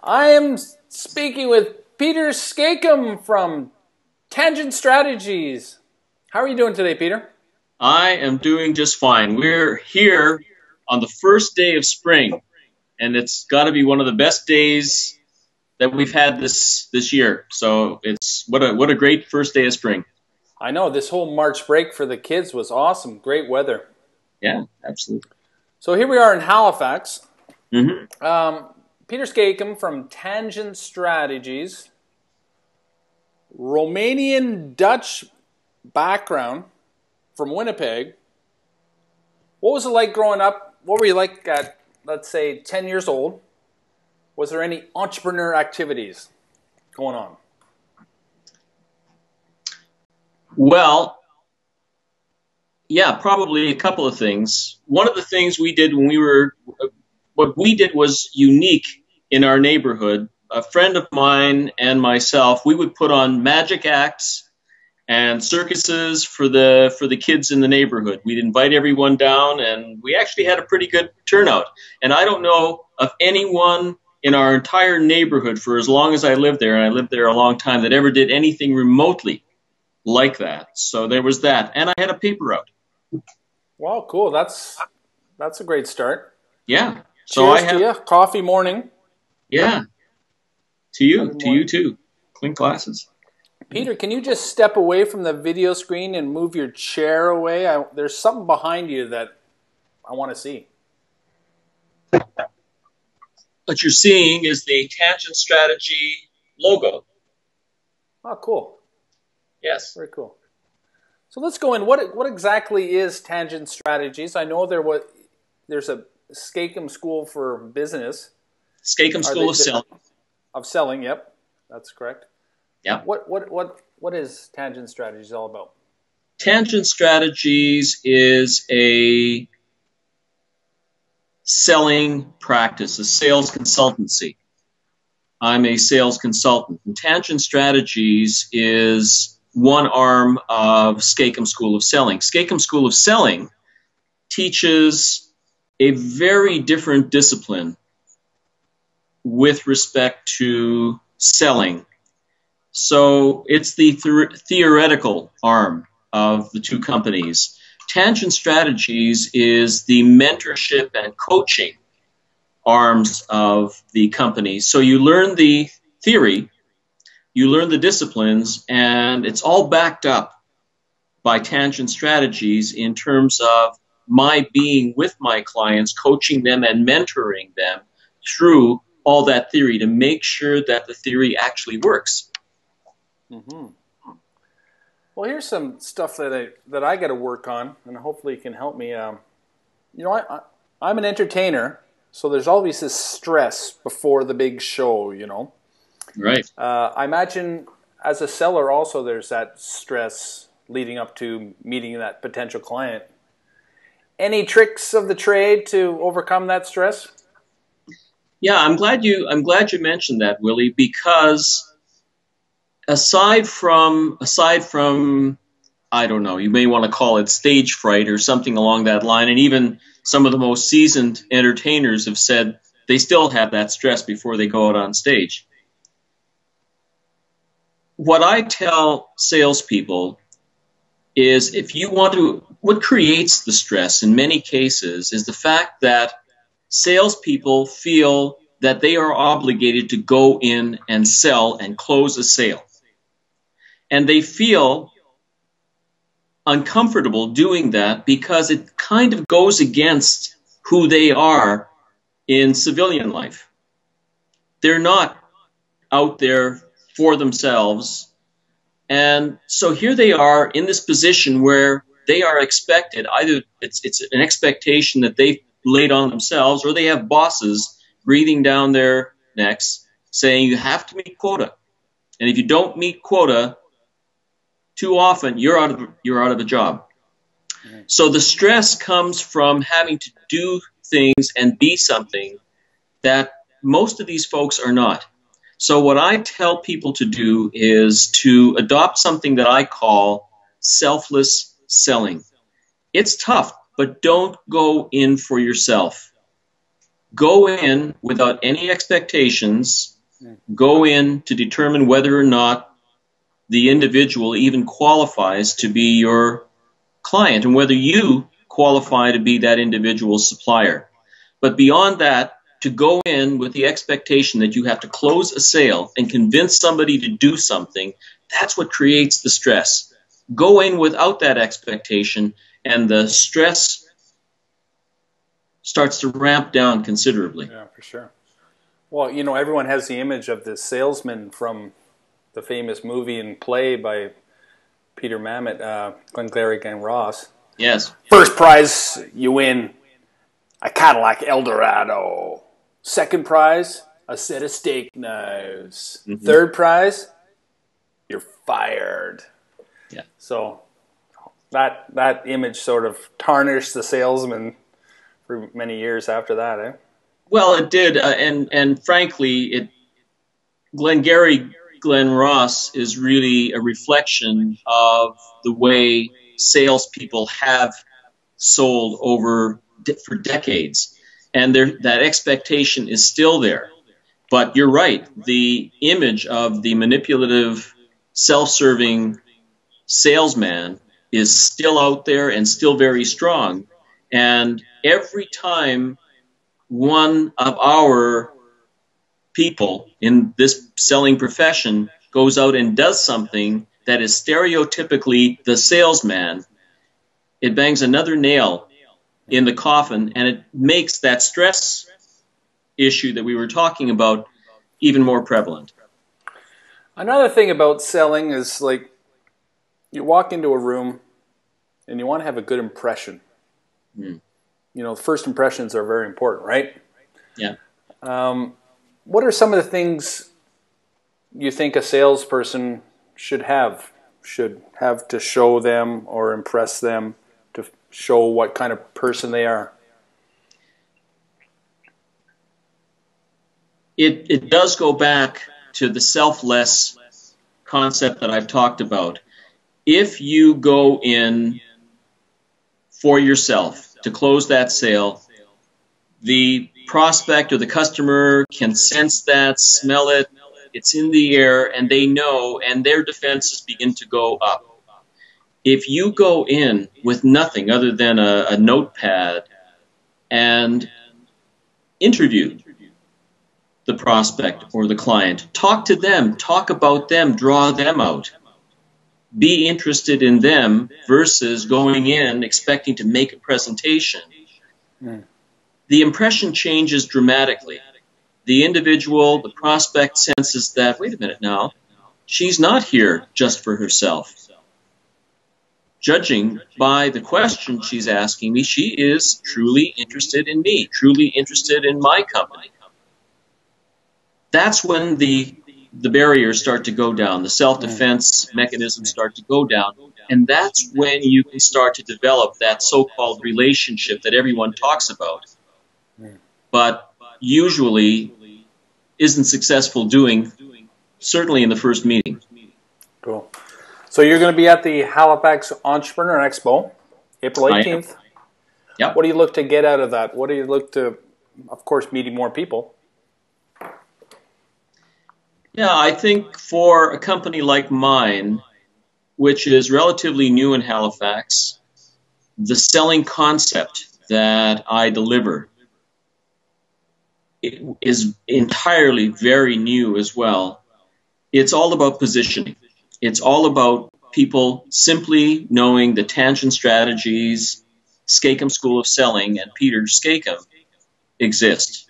I am speaking with Peter Skakum from Tangent Strategies. How are you doing today, Peter? I am doing just fine. We're here on the first day of spring, and it's got to be one of the best days that we've had this year. So it's what a great first day of spring. I know this whole March break for the kids was awesome. Great weather. Yeah, absolutely. So here we are in Halifax. Mm-hmm. Peter Skakum from Tangent Strategies, Romanian Dutch background from Winnipeg. What was it like growing up? What were you like at, let's say, 10 years old? Was there any entrepreneur activities going on? Well, yeah, probably a couple of things. One of the things we did what we did was unique in our neighborhood. A friend of mine and myself, we would put on magic acts and circuses for the kids in the neighborhood. We'd invite everyone down, and we actually had a pretty good turnout. And I don't know of anyone in our entire neighborhood for as long as I lived there, and I lived there a long time, that ever did anything remotely like that. So there was that. And I had a paper route. Wow, cool. That's a great start. Yeah. So cheers to you. Coffee morning. Yeah. To you too. Clean glasses. Peter, can you just step away from the video screen and move your chair away? There's something behind you that I want to see. What you're seeing is the Tangent Strategy logo. Oh, cool. Yes. Very cool. So let's go in. What exactly is Tangent Strategies? I know there's a Skakum School for Business. Skakum School of Selling. Of selling, yep. That's correct. Yeah. What is Tangent Strategies all about? Tangent Strategies is a selling practice, a sales consultancy. I'm a sales consultant. And Tangent Strategies is one arm of Skakum School of Selling. Skakum School of Selling teaches a very different discipline with respect to selling. So it's the theoretical arm of the two companies. Tangent Strategies is the mentorship and coaching arms of the company. So you learn the theory, you learn the disciplines, and it's all backed up by Tangent Strategies in terms of my being with my clients, coaching them and mentoring them through all that theory to make sure that the theory actually works. Mm-hmm. Well, here's some stuff that I got to work on, and hopefully you can help me. I'm an entertainer, so there's always this stress before the big show, Right. I imagine as a seller also there's that stress leading up to meeting that potential client. Any tricks of the trade to overcome that stress? Yeah, I'm glad you mentioned that, Willie, because aside from I don't know, you may want to call it stage fright or something along that line, and even some of the most seasoned entertainers have said they still have that stress before they go out on stage. What I tell salespeople is what creates the stress in many cases is the fact that salespeople feel that they are obligated to go in and sell and close a sale. And they feel uncomfortable doing that because it kind of goes against who they are in civilian life. They're not out there for themselves. And so here they are in this position where they are expected, either it's an expectation that they've laid on themselves, or they have bosses breathing down their necks saying you have to meet quota. And if you don't meet quota too often, you're out of a job. Mm-hmm. So the stress comes from having to do things and be something that most of these folks are not. So what I tell people to do is to adopt something that I call selfless selling. It's tough, but don't go in for yourself. Go in without any expectations Go in to determine whether or not the individual even qualifies to be your client and whether you qualify to be that individual's supplier. But beyond that, to go in with the expectation that you have to close a sale and convince somebody to do something, that's what creates the stress. Go in without that expectation, and the stress starts to ramp down considerably. Yeah, for sure. Well, you know, everyone has the image of the salesman from the famous movie and play by Peter Mamet, Glengarry Glen Ross. Yes. First prize, you win a Cadillac Eldorado. Second prize, a set of steak knives. Mm-hmm. Third prize, you're fired. Yeah. So that image sort of tarnished the salesman for many years after that, eh? Well, it did, and frankly, Glengarry Glen Ross is really a reflection of the way salespeople have sold for decades, and that expectation is still there. But you're right, the image of the manipulative, self-serving salesman is still out there and still very strong. And every time one of our people in this selling profession goes out and does something that is stereotypically the salesman, it bangs another nail in the coffin, and it makes that stress issue that we were talking about even more prevalent. Another thing about selling is, like, you walk into a room and you want to have a good impression. You know, first impressions are very important, right? Yeah. What are some of the things you think a salesperson should have to show them or impress them, to show what kind of person they are? It does go back to the selfless concept that I've talked about. If you go in for yourself to close that sale, the prospect or the customer can sense that, smell it, it's in the air, and they know, and their defenses begin to go up. If you go in with nothing other than a notepad and interview the prospect or the client, talk to them, talk about them, draw them out, be interested in them versus going in expecting to make a presentation, the impression changes dramatically. The individual, the prospect, senses that, wait a minute now, she's not here just for herself. Judging by the question she's asking me, she is truly interested in me, truly interested in my company. That's when the barriers start to go down, the self-defense mechanisms start to go down, and that's when you can start to develop that so-called relationship that everyone talks about, but usually isn't successful doing, certainly in the first meeting. Cool. So you're going to be at the Halifax Entrepreneur Expo, April 18th. Yep. What do you look to get out of that? What do you look to, of course, meeting more people? Yeah, I think for a company like mine, which is relatively new in Halifax, the selling concept that I deliver is entirely very new as well. It's all about positioning. It's all about people simply knowing the tangent strategies, Skakum School of Selling, and Peter Skakum exist.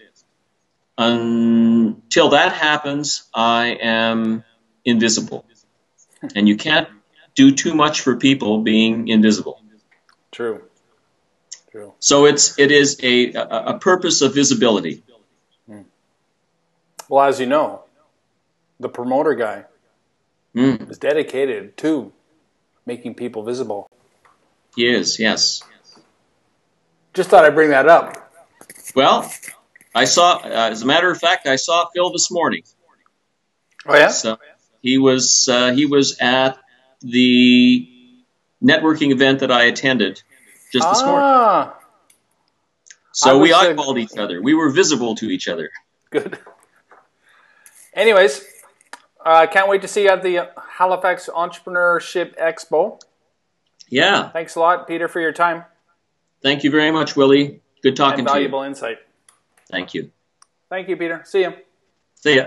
Until that happens, I am invisible. And you can't do too much for people being invisible. True. So it is a purpose of visibility. Well, as you know, the promoter guy is dedicated to making people visible. He is, yes. Just thought I'd bring that up. Well, I saw, as a matter of fact, I saw Phil this morning. Oh, yeah? So he was at the networking event that I attended just this morning. So we eyeballed each other. We were visible to each other. Good. Anyways, can't wait to see you at the Halifax Entrepreneurship Expo. Yeah. Thanks a lot, Peter, for your time. Thank you very much, Willie. Good talking to you. Valuable insight. Thank you. Thank you, Peter. See you. See ya.